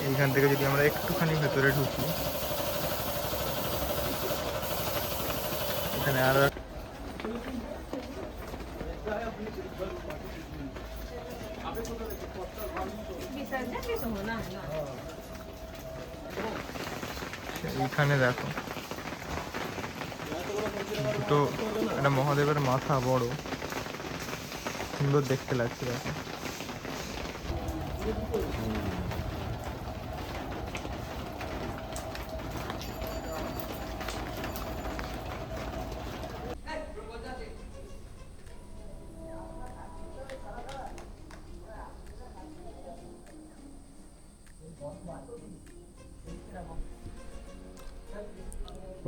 এইখান থেকে যদি আমরা একটুখানি ভেতরে ঢুকি, এখানে আরো এইখানে দেখো দুটো, একটা মহাদেবের মাথা বড়, সুন্দর দেখতে লাগছে দেখো।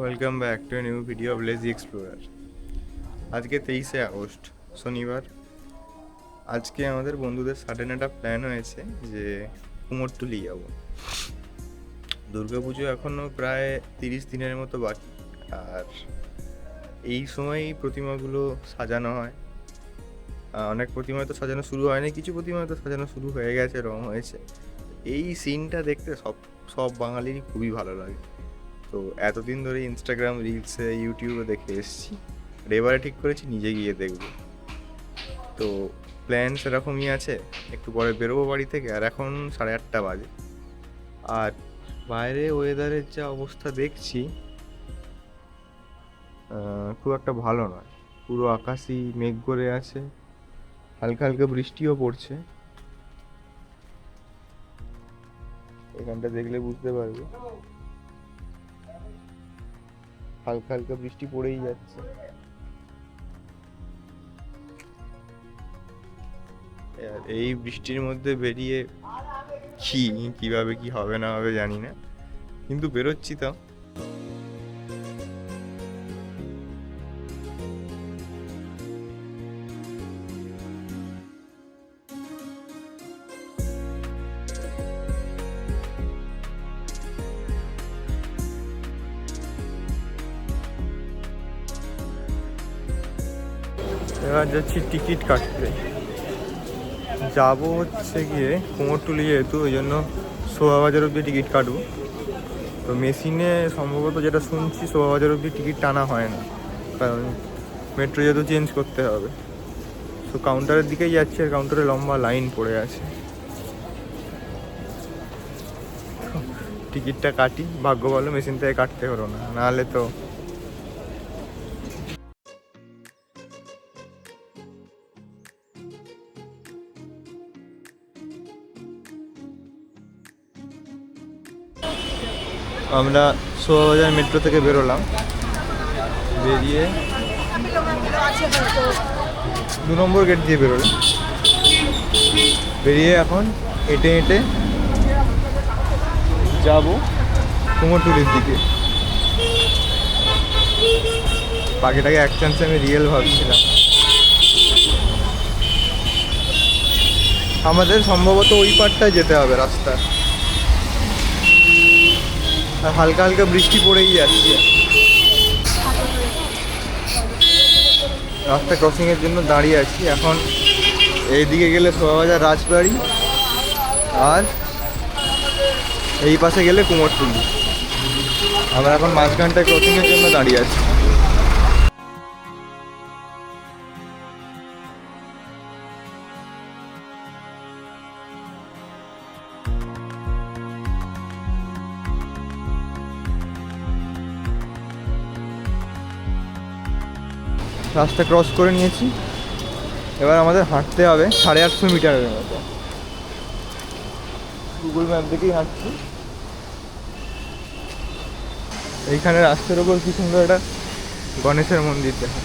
Welcome back to new video of lazy explorer. আজকে 23শে আগস্ট, শনিবার। আজকে আমাদের বন্ধুদের সাডেন একটা প্ল্যান হয়েছে যে কুমোরটুলি যাবো। দুর্গাপুজো এখনও প্রায় 30 দিনের মতো বাকি, আর এই সময়ই প্রতিমাগুলো সাজানো হয়। অনেক প্রতিমা তো সাজানো শুরু হয়নি, কিছু প্রতিমা তো সাজানো শুরু হয়ে গেছে, রং হয়েছে। এই সিনটা দেখতে সব বাঙালিরই খুবই ভালো লাগে। তো এতদিন ধরে ইনস্টাগ্রাম রিলসে ইউটিউবে দেখে এসেছি, আর এবারে ঠিক করেছি নিজে গিয়ে দেখব। তো প্ল্যান সেরকমই আছে, একটু পরে বেরোবো বাড়ি থেকে। আর এখন 8:30 বাজে, আর বাইরে ওয়েদারের যা অবস্থা দেখছি খুব একটা ভালো নয়। পুরো আকাশই মেঘ করে আছে, হালকা হালকা বৃষ্টিও পড়ছে। এখানটা দেখলে বুঝতে পারবে, হালকা হালকা বৃষ্টি পড়েই যাচ্ছে। আর এই বৃষ্টির মধ্যে বেরিয়ে কিভাবে কি হবে না হবে জানি না, কিন্তু বেরোচ্ছি তো। এবার যাচ্ছি টিকিট কাটতে। যাবো হচ্ছে গিয়ে কুমোরটুলি, যেহেতু ওই জন্য শোভাবাজার অবধি টিকিট কাটবো। তো মেশিনে সম্ভবত যেটা শুনছি শোভাবাজার অবধি টিকিট টানা হয় না, কারণ মেট্রো যেহেতু চেঞ্জ করতে হবে। তো কাউন্টারের দিকেই যাচ্ছে, আর কাউন্টারে লম্বা লাইন পড়ে আছে। টিকিটটা কাটি, ভাগ্য ভালো মেশিন থেকে কাটতে হলো না, নাহলে তো। আমরা শোভাবাজার মেট্রো থেকে বেরোলাম, বেরিয়ে 2 নম্বর গেট দিয়ে বেরোলাম। বেরিয়ে এখন হেঁটে হেঁটে যাবো কুমোরটুলির দিকে। বাকিটাকে এক চান্সে আমি রিয়েল ভাবছিলাম। আমাদের সম্ভবত ওই পারটায় যেতে হবে রাস্তা, আর হালকা হালকা বৃষ্টি পড়েই যাচ্ছে। রাস্তা ক্রসিংয়ের জন্য দাঁড়িয়ে আছি এখন। এইদিকে গেলে শোভাবাজার রাজবাড়ি, আর এই পাশে গেলে কুমোরটুলি। আমরা এখন মাঝখানটায় ক্রসিংয়ের জন্য দাঁড়িয়ে আছি। রাস্তা ক্রস করে নিয়েছি, এবার আমাদের হাঁটতে হবে 850 মিটারের মতো। গুগল ম্যাপ দেখেই হাঁটছি। এইখানে রাস্তার ওপর কি সুন্দর একটা গণেশের মন্দির দেখা।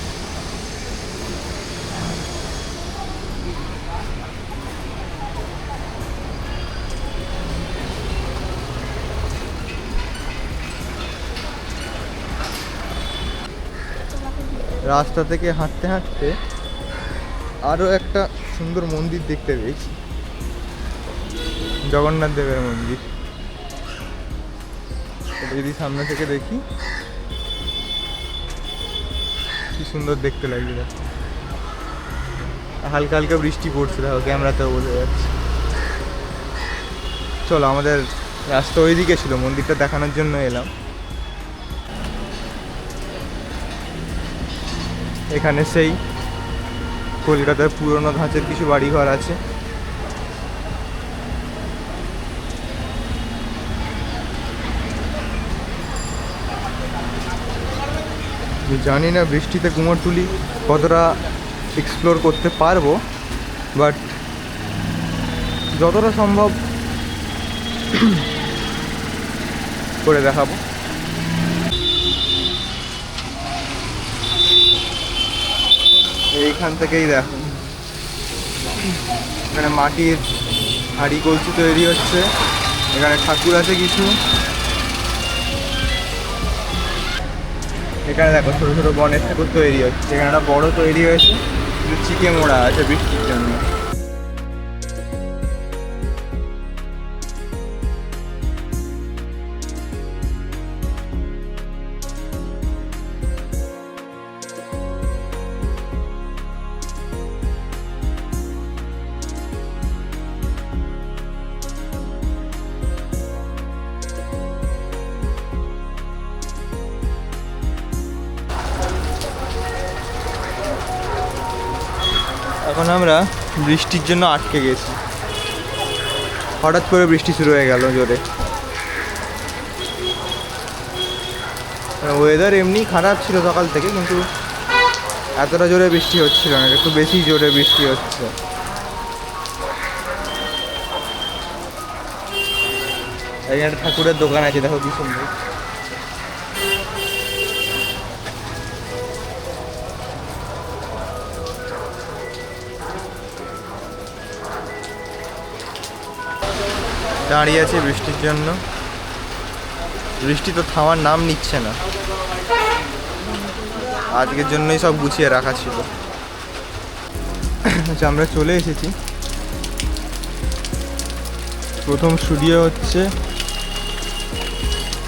রাস্তা থেকে হাঁটতে হাঁটতে আরও একটা সুন্দর মন্দির দেখতে পেয়েছি, জগন্নাথ দেবের মন্দির। এটা যদি সামনে থেকে দেখি কি সুন্দর দেখতে লাগবে। দেখো হালকা হালকা বৃষ্টি পড়ছে, দেখো ক্যামেরাতেও বোঝা যাচ্ছে। চলো আমাদের রাস্তা ওইদিকে ছিল, মন্দিরটা দেখানোর জন্য এলাম। এখানে সেই কলকাতার পুরনো ধাঁচের কিছু বাড়িঘর আছে। জানি না বৃষ্টিতে কুমোরটুলি কতটা এক্সপ্লোর করতে পারবো, বাট যতটা সম্ভব করে দেখাবো। এইখান থেকেই দেখো, এখানে মাটির হাঁড়ি কলসি তৈরি হচ্ছে, এখানে ঠাকুর আছে কিছু। এখানে দেখো ছোটো ছোটো গণেশ ঠাকুর তৈরি হচ্ছে, এখানে একটা বড় তৈরি হয়েছে, কিন্তু চিকে মোড়া আছে বৃষ্টির জন্য। এখন আমরা বৃষ্টির জন্য আটকে গেছি, হঠাৎ করে বৃষ্টি শুরু হয়ে গেল জোরে। ওয়েদার এমনি খারাপ ছিল সকাল থেকে, কিন্তু এতটা জোরে বৃষ্টি হচ্ছিল না, একটু বেশি জোরে বৃষ্টি হচ্ছে। এখানে একটা ঠাকুরের দোকান আছে, দেখো কি সুন্দর। দাঁড়িয়ে আছে বৃষ্টির জন্য, বৃষ্টি তো থামার নাম নিচ্ছে না। আজকের জন্যই সব গুছিয়ে রাখা ছিল। আচ্ছা, আমরা চলে এসেছি। প্রথম স্টুডিও হচ্ছে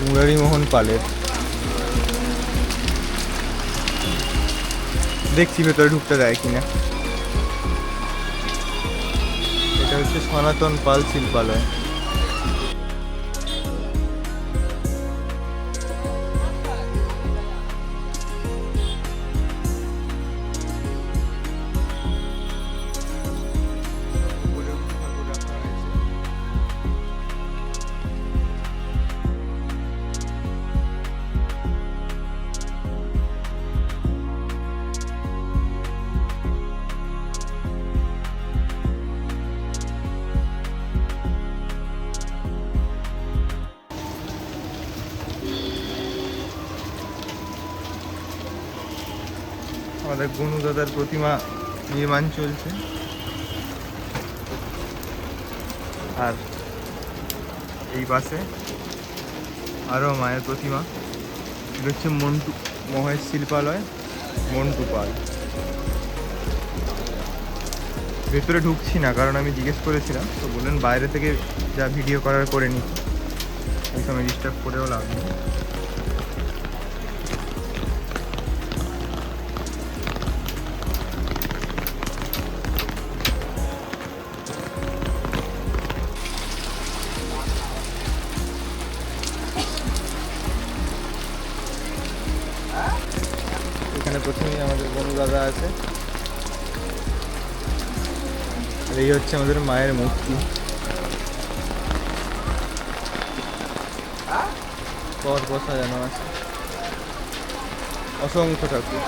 মুরারিমোহন পালের। দেখছি ভেতরে ঢুকতে দেয় কিনা। এটা হচ্ছে সনাতন পাল শিল্পালয়। আমাদের গনু দাদার প্রতিমা নির্মাণ চলছে, আর এই পাশে আরও মায়ের প্রতিমা। এটা হচ্ছে মন্টু মহেশ শিল্পালয়, মন্টু পাল। ভেতরে ঢুকছি না, কারণ আমি জিজ্ঞেস করেছিলাম, তো বললেন বাইরে থেকে যা ভিডিও করার করে নি, এই সময় ডিস্টার্ব করেও লাভ নেই। এখানে প্রথমেই আমাদের গনু দাদা আছে, আর এই হচ্ছে আমাদের মায়ের মূর্তি। পর পর সাজানো আছে, অসংখ্য ঠাকুর।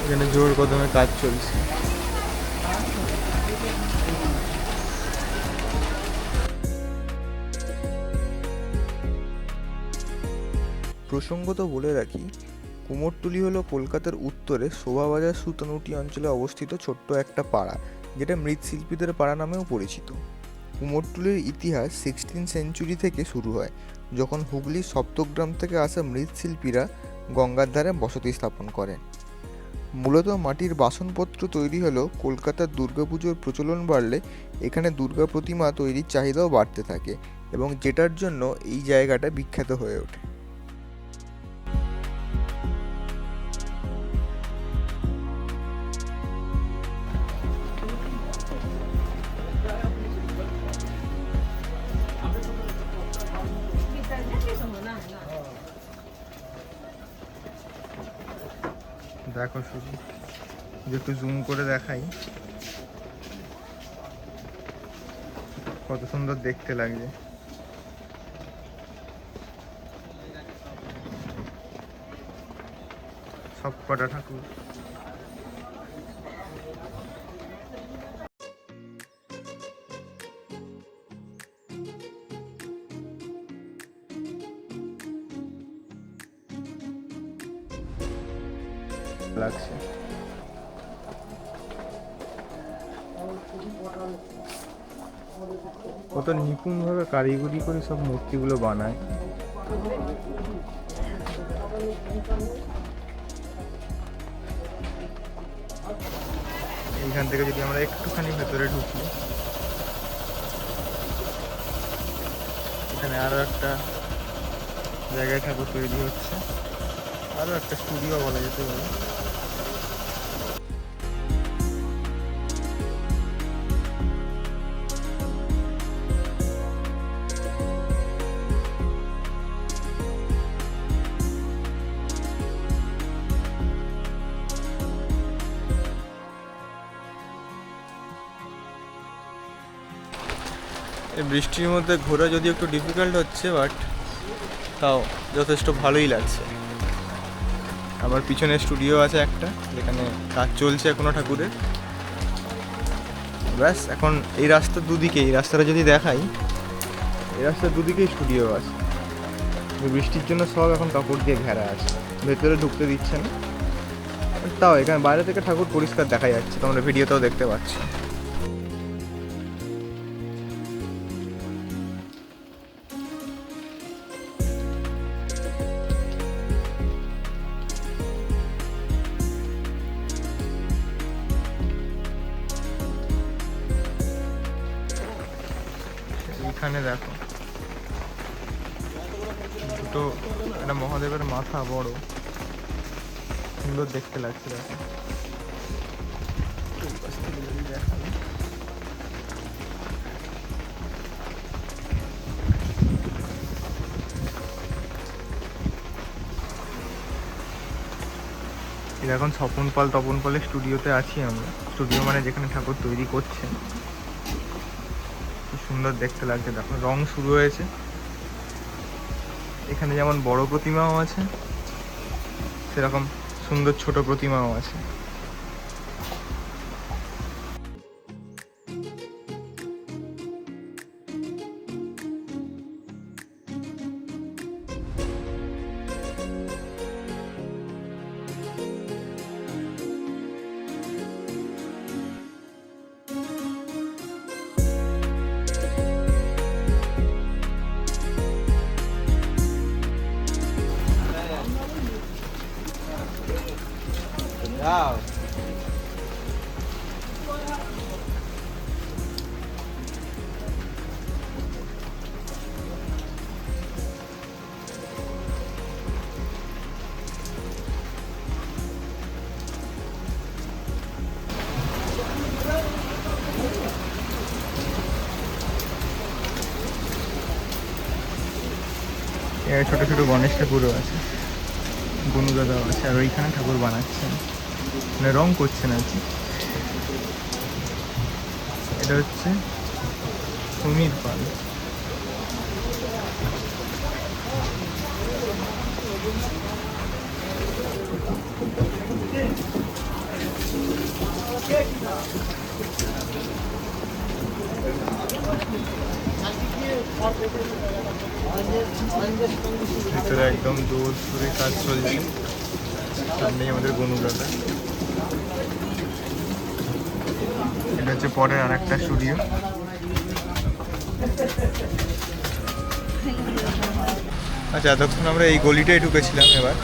এখানে জোর কদমে কাজ চলছে। প্রসঙ্গত বলে রাখি, কুমোরটুলি হলো কলকাতার উত্তরে শোভাবাজার সুতানুটি অঞ্চলে অবস্থিত ছোট্ট একটা পাড়া, যেটা মৃৎশিল্পীদের পাড়া নামেও পরিচিত। কুমোরটুলির ইতিহাস 16 সেঞ্চুরি থেকে শুরু হয়, যখন হুগলির সপ্তগ্রাম থেকে আসা মৃৎশিল্পীরা গঙ্গার ধারে বসতি স্থাপন করেন। মূলত মাটির বাসনপত্র তৈরি হলেও কলকাতার দুর্গাপুজোর প্রচলন বাড়লে এখানে দুর্গা প্রতিমা তৈরির চাহিদাও বাড়তে থাকে, এবং যেটার জন্য এই জায়গাটা বিখ্যাত হয়ে ওঠে। দেখো শুধু যদি একটু জুম করে দেখাই, কত সুন্দর দেখতে লাগছে। সব কটা ঠাকুর। লাগছে কত নিপুণভাবে কারিগরি করে সব মূর্তিগুলো বানায়। এইখান থেকে যদি আমরা একটুখানি ভেতরে ঢুকি, এখানে আরো একটা জায়গায় ঠাকুর তৈরি হচ্ছে, আরো একটা স্টুডিও বলা যেতে পারে। এই বৃষ্টির মধ্যে ঘোরা যদি একটু ডিফিকাল্ট হচ্ছে, বাট তাও যথেষ্ট ভালোই লাগছে। আমার পিছনে স্টুডিও আছে একটা, যেখানে কাজ চলছে এখনো ঠাকুরের। ব্যাস, এখন এই রাস্তার দুদিকে, এই রাস্তাটা যদি দেখাই, এই রাস্তার দুদিকেই স্টুডিও আছে। বৃষ্টির জন্য সব এখন কাপড় দিয়ে ঘেরা আছে, ভেতরে ঢুকতে দিচ্ছে না। তাও এখানে বাইরে থেকে ঠাকুর পরিষ্কার দেখা যাচ্ছে, তোমরা ভিডিওতেও দেখতে পাচ্ছ। এখানে দেখো দুটো, একটা মহাদেবের মাথা বড়, সুন্দর দেখতে লাগছে। দেখো এখন তপন পালের স্টুডিওতে আছি আমরা। স্টুডিও মানে যেখানে ঠাকুর তৈরি করছে। খুব সুন্দর দেখতে লাগছে। দেখো রং শুরু হয়েছে। এখানে যেমন বড় প্রতিমাও আছে, সেরকম সুন্দর ছোট প্রতিমাও আছে। Wow. ছোট ছোট গণেশ ঠাকুরও আছে, গনুদাদাও আছে, আর ওইখানে ঠাকুর বানাচ্ছেন, মানে রং করছেন আর কি। এটা হচ্ছে সমীর পাল। ভিতরে একদম জোর করে কাজ চলছে। সামনেই আমাদের গনুদাদা। এটা হচ্ছে পরের আর একটা স্টুডিও। আচ্ছা, এতক্ষণ আমরা এই গলিটায় ঢুকেছিলাম, এবার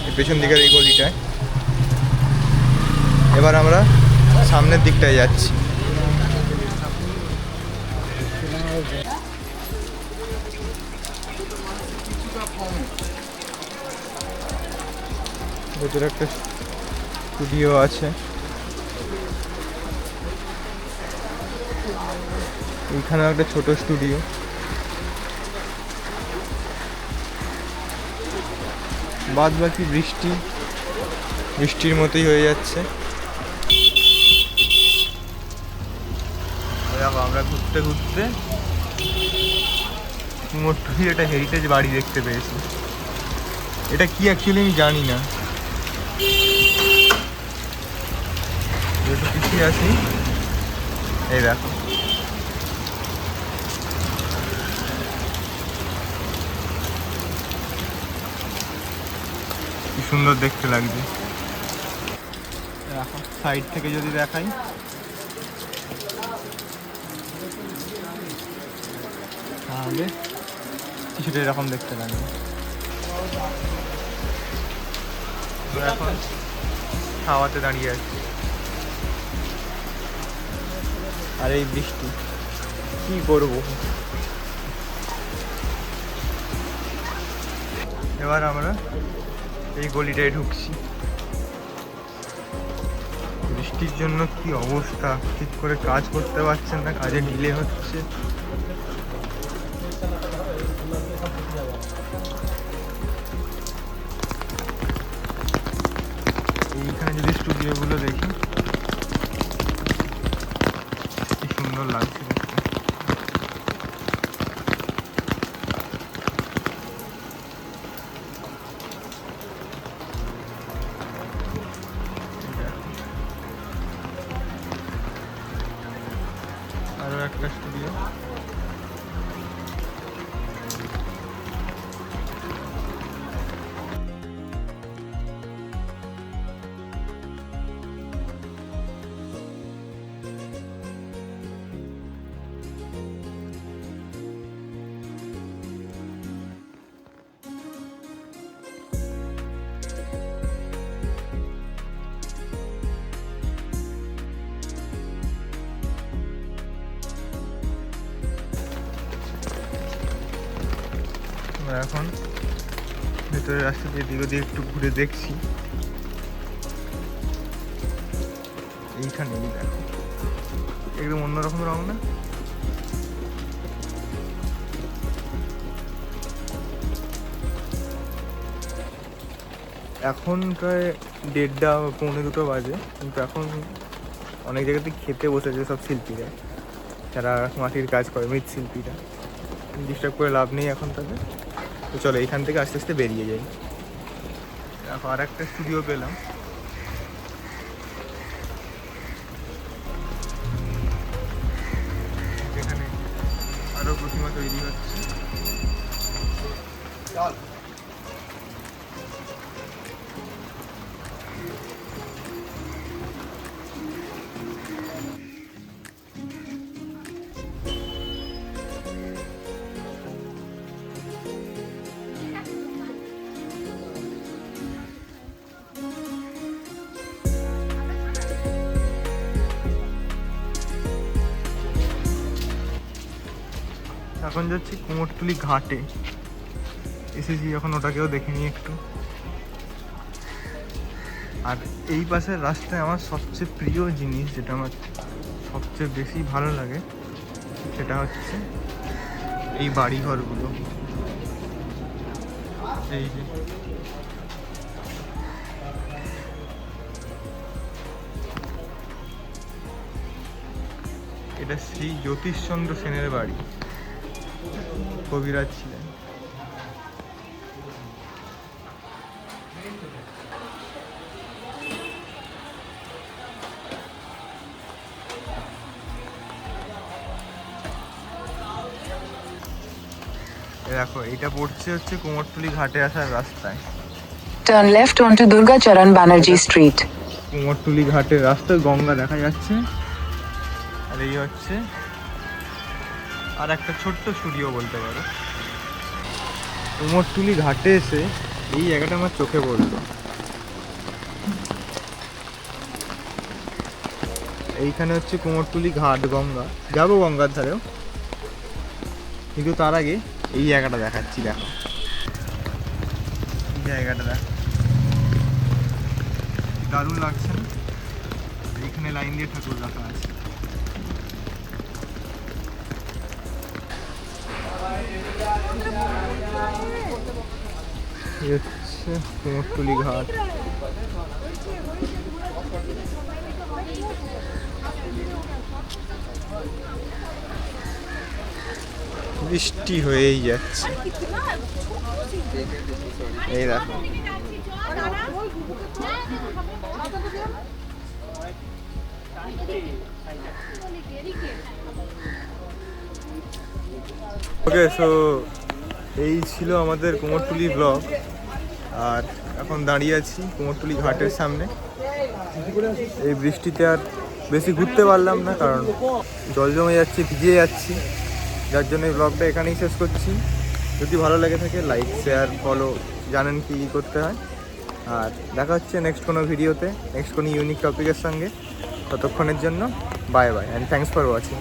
এই পেছন দিকের এই গলিটায়। এবার আমরা সামনের দিকটায় যাচ্ছি। ভেতরে একটা স্টুডিও আছে। এইখানেও একটা ছোট স্টুডিও। বাদ বাকি বৃষ্টির মতোই হয়ে যাচ্ছে। দেখো, আমরা ঘুরতে ঘুরতে কুমোরটুলির একটা হেরিটেজ বাড়ি দেখতে পেয়েছি। এটা কি অ্যাকচুয়ালি আমি জানি না। একটু পিছিয়ে আসি, এই দেখো। কি সুন্দর দেখতে লাগছে। দেখো, সাইড থেকে যদি দেখাই, তাহলে কিছুটা এরকম দেখতে লাগবে। এখন হাওয়াতে দাঁড়িয়ে আছি, আর এই বৃষ্টি কি করবো। এবার আমরা এই গলিটায় ঢুকছি। বৃষ্টির জন্য কি অবস্থা, ঠিক করে কাজ করতে পারছেন না, কাজে ডিলে হচ্ছে। এইখানে যদি স্টুডিওগুলো দেখি, কি সুন্দর লাগছে দেখতে। আরো একটা স্টুডিও। আমরা এখন ভেতরের রাস্তা দিয়ে এদিক ওদিক একটু ঘুরে দেখছি। এইখানে দেখো, একদম অন্যরকম রং না? এখন প্রায় 1:30-1:45 বাজে, কিন্তু এখন অনেক জায়গাতে খেতে বসেছে সব শিল্পীরা, যারা মাটির কাজ করে, মৃৎশিল্পীরা। ডিস্টার্ব করে লাভ নেই এখন তাদের। তো চলো, এইখান থেকে আস্তে আস্তে বেরিয়ে যাই। দেখো, আর একটা স্টুডিও পেলাম। এখানে আরো প্রতিমা তৈরি হচ্ছে। এখন যাচ্ছি কুমোরটুলি ঘাটে। এসেছি যখন, ওটাকেও দেখে নিই একটু। আর এই পাশের রাস্তায় আমার সবচেয়ে প্রিয় জিনিস, যেটা আমার সবচেয়ে বেশি ভালো লাগে, সেটা হচ্ছে এই বাড়িঘরগুলো। এই যে এটা শ্রী জ্যোতিষচন্দ্র সেনের বাড়ি, কবিরাজ ছিলেন। দেখো, এটা পড়ছে হচ্ছে কুমোরটুলি ঘাটে আসার রাস্তায়। Turn left onto Durga Charan Banerjee Street. Kumortuli ঘাটের রাস্তায় গঙ্গা দেখা যাচ্ছে, আর এই হচ্ছে আর একটা ছোট্ট স্টুডিও বলতে পারো। কুমোরটুলি ঘাটে এসে এই জায়গাটা আমার চোখে পড়লো। এইখানে হচ্ছে কুমোরটুলি ঘাট, গঙ্গা, যাবো গঙ্গার ধারেও, কিন্তু তার আগে এই জায়গাটা দেখাচ্ছি। দেখো এই জায়গাটা দেখো, দারুণ লাগছে না? এইখানে লাইন দিয়ে ঠাকুর রাখা আছে। এই হচ্ছে কুমোরটুলি ঘাট। বৃষ্টি হয়েই যাচ্ছে, এই দেখো। ওকে, সো এই ছিল আমাদের কুমোরটুলি ব্লগ। আর এখন দাঁড়িয়ে আছি কুমোরটুলি ঘাটের সামনে। এই বৃষ্টিতে আর বেশি ঘুরতে পারলাম না, কারণ জল জমে যাচ্ছে, ভিজে যাচ্ছি, যার জন্য এই ব্লগটা এখানেই শেষ করছি। যদি ভালো লেগে থাকে লাইক, শেয়ার, ফলো, জানেন কি করতে হয়। আর দেখা হচ্ছে নেক্সট কোনো ভিডিওতে, নেক্সট কোনো ইউনিক টপিকের সঙ্গে। ততক্ষণের জন্য bye bye and thanks for watching.